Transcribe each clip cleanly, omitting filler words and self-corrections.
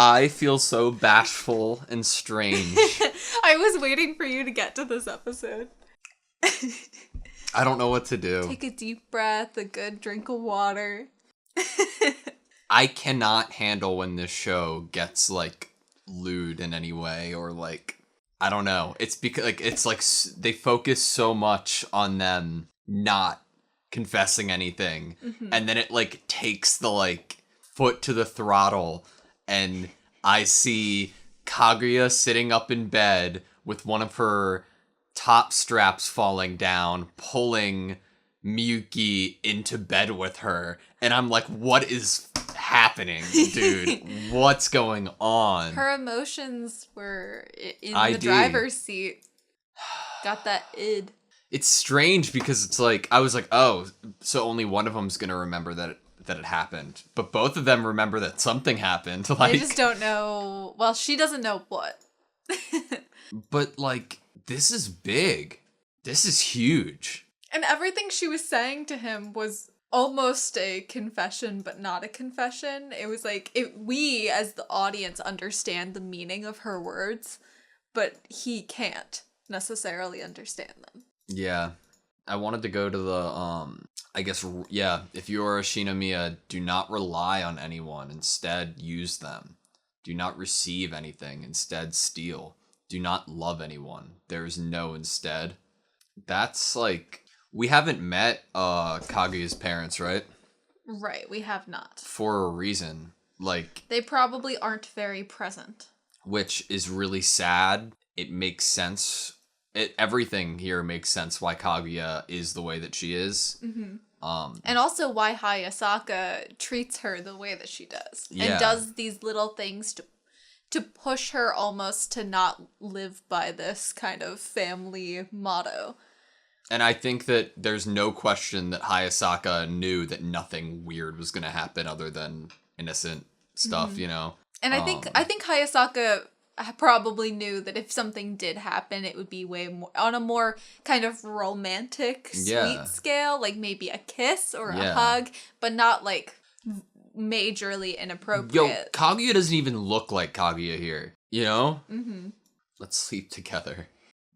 I feel so bashful and strange. I was waiting for you to get to this episode. I don't know what to do. Take a deep breath, a good drink of water. I cannot handle when this show gets, like, lewd in any way, or, like, I don't know. It's because, like, it's like they focus so much on them not confessing anything, and then it, like, takes the, like, foot to the throttle, and I see Kaguya sitting up in bed with one of her top straps falling down, pulling Miyuki into bed with her, and I'm like, what is happening, dude? What's going on? Her emotions were in the driver's seat. Got that id. It's strange because it's like, I was like, oh, so only one of them's gonna remember that it happened, but both of them remember that something happened. Like, they just don't know. Well, she doesn't know what. But like, this is big. This is huge. And everything she was saying to him was almost a confession, but not a confession. It was like, we as the audience understand the meaning of her words, but he can't necessarily understand them. Yeah. I wanted to go to the, I guess, yeah, if you are a Shinomiya, do not rely on anyone, instead use them. Do not receive anything, instead steal. Do not love anyone. There is no instead. That's like, we haven't met Kaguya's parents, right? Right, we have not. For a reason. Like, they probably aren't very present. Which is really sad. It makes sense. Everything here makes sense why Kaguya is the way that she is. And also why Hayasaka treats her the way that she does. Yeah. And does these little things to push her almost to not live by this kind of family motto. And I think that there's no question that Hayasaka knew that nothing weird was going to happen other than innocent stuff, you know? And I think Hayasaka probably knew that if something did happen, it would be way more on a more kind of romantic, sweet scale, like maybe a kiss or a hug, but not like majorly inappropriate. Yo, Kaguya doesn't even look like Kaguya here, you know? Let's sleep together.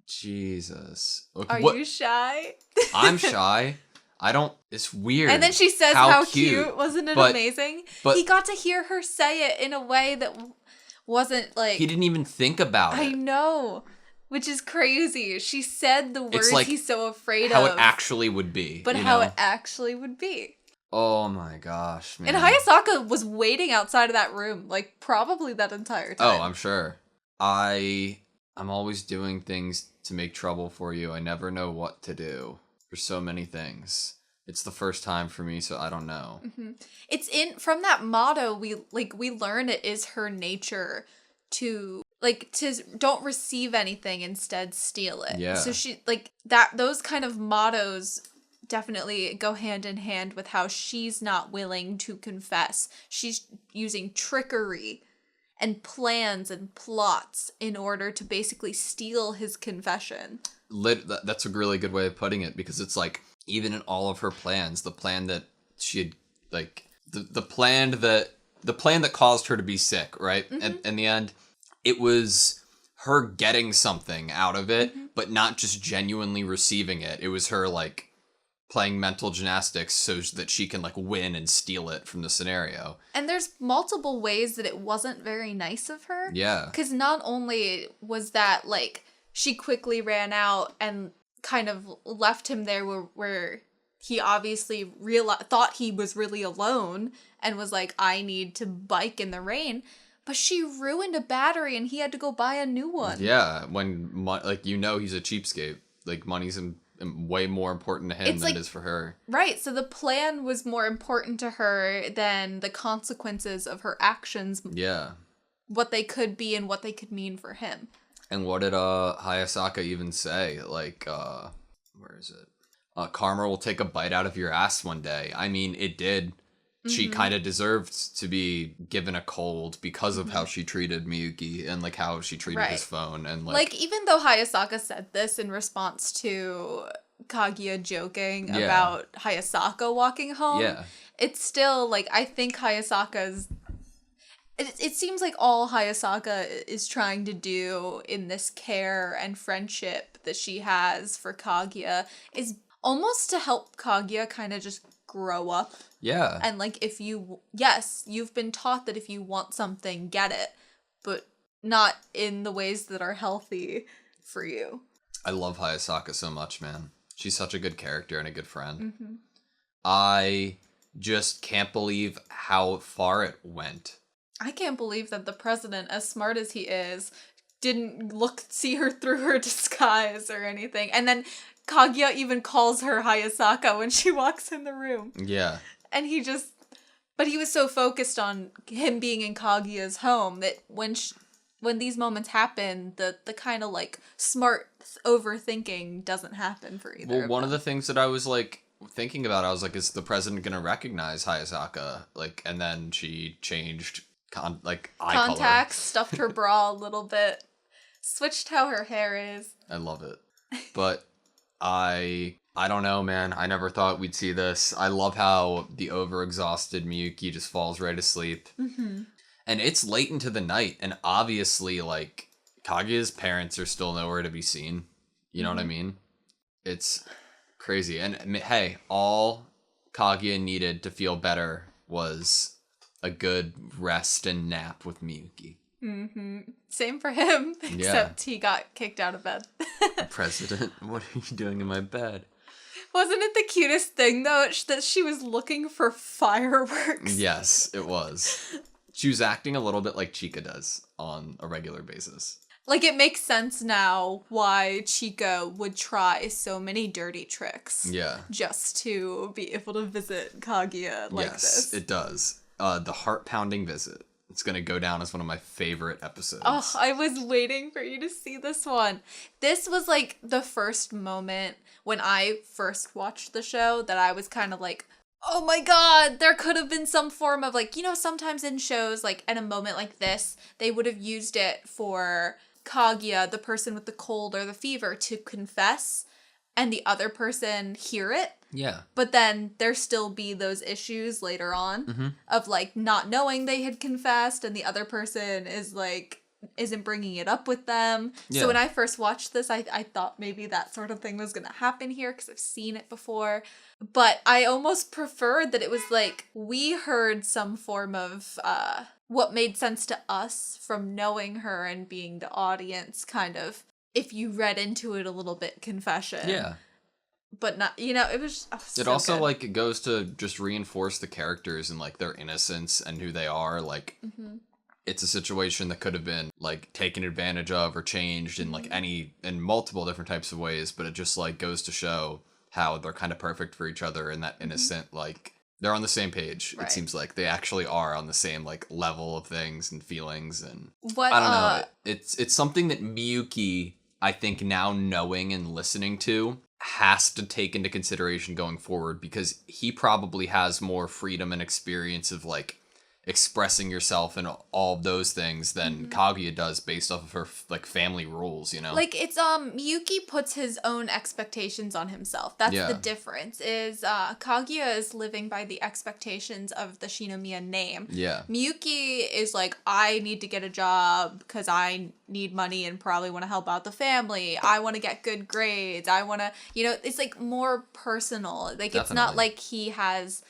Jesus. Are you shy? I'm shy. I don't, it's weird. And then she says how cute. Wasn't it amazing? But he got to hear her say it in a way that wasn't like... He didn't even think about it. I know. Which is crazy. She said the words like he's so afraid how of. it actually would be. But how it actually would be. Oh my gosh, man. And Hayasaka was waiting outside of that room, like, probably that entire time. Oh, I'm sure. I'm always doing things to make trouble for you. I never know what to do. There's so many things. It's the first time for me, so I don't know. It's from that motto, we learn it is her nature to don't receive anything, instead steal it. Yeah. So she, those kind of mottos definitely go hand in hand with how she's not willing to confess. She's using trickery and plans and plots in order to basically steal his confession. That's a really good way of putting it, because it's like, even in all of her plans, the plan that she had, like, the plan that caused her to be sick, right? And in the end, it was her getting something out of it, but not just genuinely receiving it. It was her, like, playing mental gymnastics so that she can, like, win and steal it from the scenario. And there's multiple ways that it wasn't very nice of her. Yeah. Because not only was that, like, she quickly ran out and kind of left him there where he obviously thought he was really alone and was like, I need to bike in the rain. But she ruined a battery and he had to go buy a new one. Yeah, when, like, you know, he's a cheapskate. Like, money's way more important to him than it is for her. Right, so the plan was more important to her than the consequences of her actions. Yeah. What they could be and what they could mean for him. And what did Hayasaka even say? Like, where is it? Karma will take a bite out of your ass one day. I mean, it did. She kind of deserved to be given a cold because of how she treated Miyuki and, like, how she treated his phone. And like, even though Hayasaka said this in response to Kaguya joking about Hayasaka walking home, it's still, like, I think Hayasaka's... It seems like all Hayasaka is trying to do in this care and friendship that she has for Kaguya is almost to help Kaguya kind of just grow up. Yeah. And like you've been taught that if you want something, get it, but not in the ways that are healthy for you. I love Hayasaka so much, man. She's such a good character and a good friend. Mm-hmm. I just can't believe how far it went. I can't believe that the president, as smart as he is, didn't see her through her disguise or anything. And then Kaguya even calls her Hayasaka when she walks in the room. Yeah. And but he was so focused on him being in Kaguya's home that when these moments happen, the kind of like smart overthinking doesn't happen for either. Well, one of the things that I was like thinking about, I was like, is the president gonna recognize Hayasaka? Like, and then she changed eye contacts, color. stuffed her bra a little bit, switched how her hair is. I love it, but I don't know, man. I never thought we'd see this. I love how the overexhausted Miyuki just falls right asleep. Mm-hmm. And it's late into the night, and obviously, like, Kaguya's parents are still nowhere to be seen. You know what I mean? It's crazy. And hey, all Kaguya needed to feel better was a good rest and nap with Miyuki. Mm-hmm. Same for him, except he got kicked out of bed. President, what are you doing in my bed? Wasn't it the cutest thing, though, that she was looking for fireworks? Yes, it was. She was acting a little bit like Chica does on a regular basis. Like, it makes sense now why Chica would try so many dirty tricks. Yeah. Just to be able to visit Kaguya like this. Yes, it does. The heart-pounding visit. It's going to go down as one of my favorite episodes. Oh, I was waiting for you to see this one. This was, like, the first moment when I first watched the show that I was kind of like, oh my god, there could have been some form of, like, you know, sometimes in shows, like, at a moment like this, they would have used it for Kaguya, the person with the cold or the fever, to confess, and the other person hear it. Yeah. But then there still be those issues later on of, like, not knowing they had confessed, and the other person is, like, isn't bringing it up with them. Yeah. So when I first watched this, I thought maybe that sort of thing was going to happen here because I've seen it before. But I almost preferred that it was like we heard some form of what made sense to us from knowing her and being the audience, kind of, if you read into it a little bit, confession. Yeah. But not, you know, it was so it also good. Like, it goes to just reinforce the characters and, like, their innocence and who they are. Like, it's a situation that could have been, like, taken advantage of or changed in, like, in multiple different types of ways, but it just, like, goes to show how they're kind of perfect for each other and that innocent, like, they're on the same page. Right. It seems like they actually are on the same, like, level of things and feelings, and I don't know. It's something that Miyuki, I think, now knowing and listening to, has to take into consideration going forward, because he probably has more freedom and experience of, like, expressing yourself and all of those things than Kaguya does based off of her, like, family rules, you know? Like, it's, Miyuki puts his own expectations on himself. That's the difference, is, Kaguya is living by the expectations of the Shinomiya name. Yeah. Miyuki is like, I need to get a job because I need money and probably want to help out the family. I want to get good grades. I want to, you know, it's, like, more personal. Like, Definitely. It's not like he has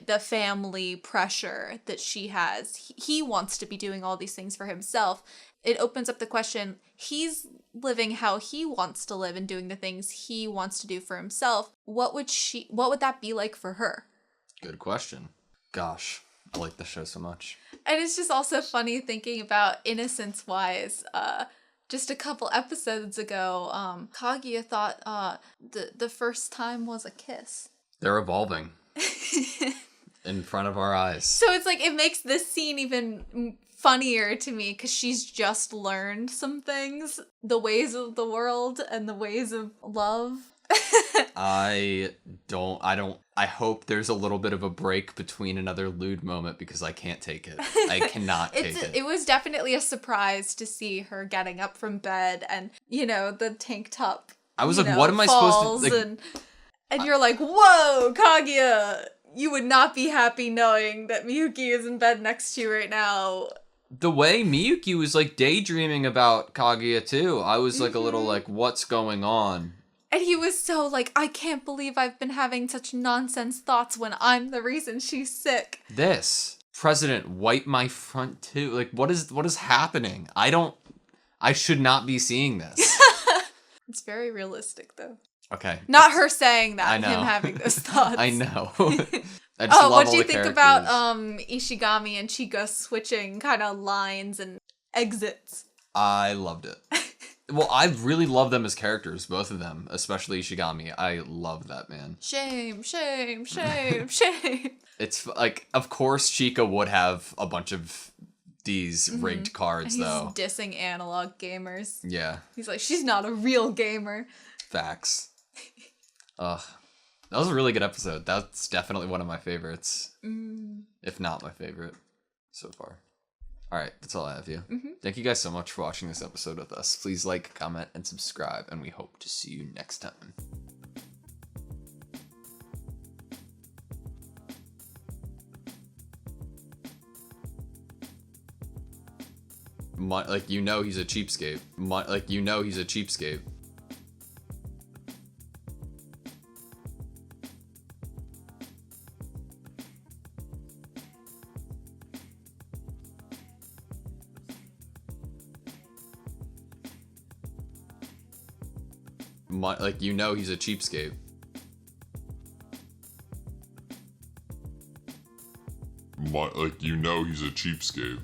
the family pressure that she has. He wants to be doing all these things for himself. It opens up the question, he's living how he wants to live and doing the things he wants to do for himself. What would that be like for her? Good question. Gosh, I like the show so much. And it's just also funny thinking about innocence-wise. Just a couple episodes ago, Kaguya thought the first time was a kiss. They're evolving. In front of our eyes. So it's like, it makes this scene even funnier to me because she's just learned some things, the ways of the world and the ways of love. I hope there's a little bit of a break between another lewd moment because I can't take it. I cannot take it. It was definitely a surprise to see her getting up from bed and, you know, the tank top. I was like, what am I supposed to... Like, and you're like, whoa, Kaguya, you would not be happy knowing that Miyuki is in bed next to you right now. The way Miyuki was like daydreaming about Kaguya too, I was like a little like, what's going on? And he was so like, I can't believe I've been having such nonsense thoughts when I'm the reason she's sick. This president wipe my front too. Like, what is happening? I should not be seeing this. It's very realistic though. Okay. Not her saying that, I know. him having those thoughts. I know. I just love what do all you the think characters. about Ishigami and Chika switching kind of lines and exits? I loved it. Well, I really love them as characters, both of them, especially Ishigami. I love that man. Shame, shame, shame, shame. It's like, of course, Chica would have a bunch of these rigged cards, He's though. dissing analog gamers. Yeah. He's like, she's not a real gamer. Facts. Ugh. That was a really good episode. That's definitely one of my favorites. If not my favorite so far. Alright, that's all I have you. Thank you guys so much for watching this episode with us. Please like, comment, and subscribe, and we hope to see you next time. Like, you know he's a cheapskate. Like, you know he's a cheapskate. Like, you know he's a cheapskate. Like, you know he's a cheapskate.